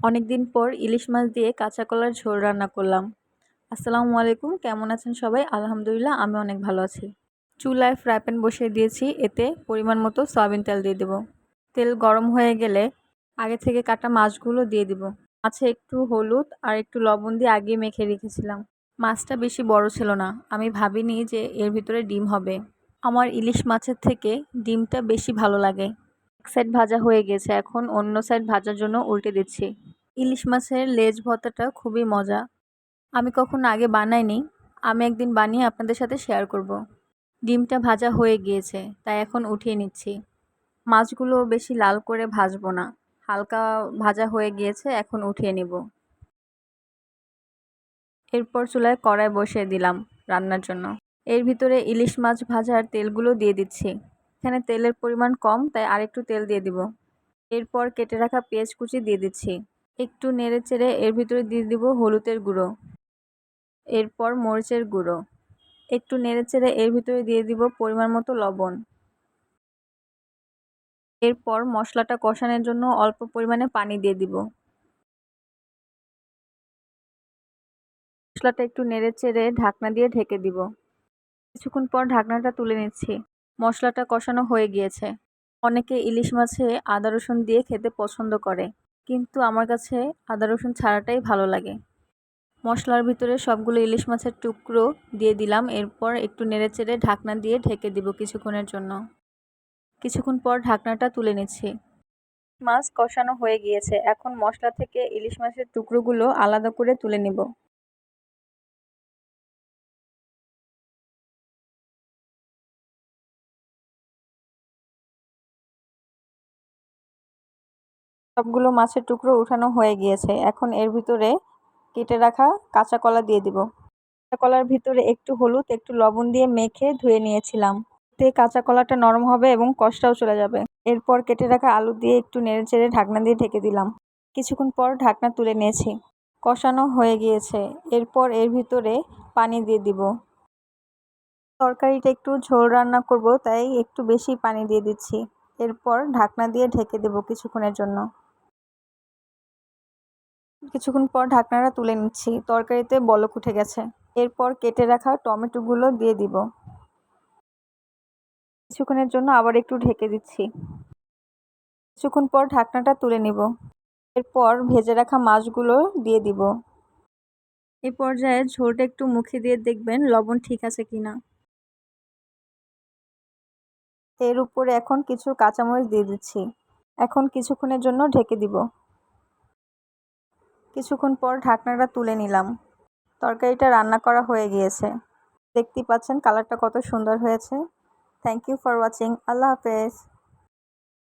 অনেকদিন পর ইলিশ মাছ দিয়ে কাঁচা কলার ঝোল রান্না করলাম। আসসালামু আলাইকুম, কেমন আছেন সবাই? আলহামদুলিল্লাহ, আমি অনেক ভালো আছি। চুলায় ফ্রাই প্যান বসিয়ে দিয়েছি, এতে পরিমাণ মতো সয়াবিন তেল দিয়ে দেব। তেল গরম হয়ে গেলে আগে থেকে কাটা মাছগুলো দিয়ে দিব। মাছে একটু হলুদ আর একটু লবণ দিয়ে আগে মেখে রেখেছিলাম। মাছটা বেশি বড় ছিল না, আমি ভাবিনি যে এর ভিতরে ডিম হবে। আমার ইলিশ মাছের থেকে ডিমটা বেশি ভালো লাগে। এক সাইড ভাজা হয়ে গেছে, এখন অন্য সাইড ভাজার জন্য উল্টে দিচ্ছি। ইলিশ মাছের লেজ ভর্তাটা খুবই মজা। আমি কখনো আগে বানাইনি, আমি একদিন বানিয়ে আপনাদের সাথে শেয়ার করব। ডিমটা ভাজা হয়ে গিয়েছে, তাই এখন উঠিয়ে নিচ্ছি। মাছগুলো বেশি লাল করে ভাজবো না, হালকা ভাজা হয়ে গিয়েছে, এখন উঠিয়ে নিব। এরপর চুলায় কড়াই বসিয়ে দিলাম রান্নার জন্য। এর ভিতরে ইলিশ মাছ ভাজার তেলগুলো দিয়ে দিচ্ছি। এখানে তেলের পরিমাণ কম, তাই আরেকটু তেল দিয়ে দিব। এরপর কেটে রাখা পেঁয়াজ কুচি দিয়ে দিচ্ছি। একটু নেড়েচেড়ে এর ভিতরে দিয়ে দিব হলুদের গুঁড়ো, এরপর মরিচের গুঁড়ো। একটু নেড়েচেড়ে এর ভিতরে দিয়ে দিব পরিমাণ মতো লবণ। এরপর মশলাটা কষানোর জন্য অল্প পরিমাণে পানি দিয়ে দিব। মশলাটা একটু নেড়েচেড়ে ঢাকনা দিয়ে ঢেকে দিব। কিছুক্ষণ পর ঢাকনাটা তুলে নিচ্ছি। মশলাটা কষানো হয়ে গিয়েছে। অনেকে ইলিশ মাছে আদা রসুন দিয়ে খেতে পছন্দ করে, কিন্তু আমার কাছে আদা রসুন ছাড়াটাই ভালো লাগে। মশলার ভিতরে সবগুলো ইলিশ মাছের টুকরো দিয়ে দিলাম। এরপর একটু নেড়েচেড়ে ঢাকনা দিয়ে ঢেকে দিব কিছুক্ষণের জন্য। কিছুক্ষণ পর ঢাকনাটা তুলে নিচ্ছি। মাছ কষানো হয়ে গিয়েছে, এখন মশলা থেকে ইলিশ মাছের টুকরোগুলো আলাদা করে তুলে নিব। সবগুলো মাছের টুকরো উঠানো হয়ে গিয়েছে, এখন এর ভিতরে কেটে রাখা কাঁচা কলা দিয়ে দিব। কাঁচা কলার ভিতরে একটু হলুদ একটু লবণ দিয়ে মেখে ধুয়ে নিয়েছিলাম। এতে কাঁচা কলাটা নরম হবে এবং কষটাও চলে যাবে। এরপর কেটে রাখা আলু দিয়ে একটু নেড়েচেড়ে ঢাকনা দিয়ে ঢেকে দিলাম। কিছুক্ষণ পর ঢাকনা তুলে নিয়েছি। কষানো হয়ে গিয়েছে, এরপর এর ভিতরে পানি দিয়ে দিব। তরকারিটা একটু ঝোল রান্না করব, তাই একটু বেশি পানি দিয়ে দিচ্ছি। এরপর ঢাকনা দিয়ে ঢেকে দেব কিছুক্ষণের জন্য। কিছুক্ষণ পর ঢাকনাটা তুলে নিচ্ছি, তরকারিতে বলক উঠে গেছে। এরপর কেটে রাখা টমেটোগুলো দিয়ে দিব। কিছুক্ষণের জন্য আবার একটু ঢেকে দিচ্ছি। কিছুক্ষণ পর ঢাকনাটা তুলে নিব। এরপর ভেজে রাখা মাছগুলো দিয়ে দিব। এই পর্যায়ে ঝোলটা একটু মুখে দিয়ে দেখবেন লবণ ঠিক আছে কিনা। এর উপরে এখন কিছু কাঁচামরিচ দিয়ে দিচ্ছি। এখন কিছুক্ষণের জন্য ঢেকে দিব। কিছুক্ষণ পর ঢাকনাটা তুলে নিলাম। তরকারিটা রান্না করা হয়ে গিয়েছে। দেখতেই পাচ্ছেন কালারটা কত সুন্দর হয়েছে। Thank you for watching. আল্লাহ হাফেজ।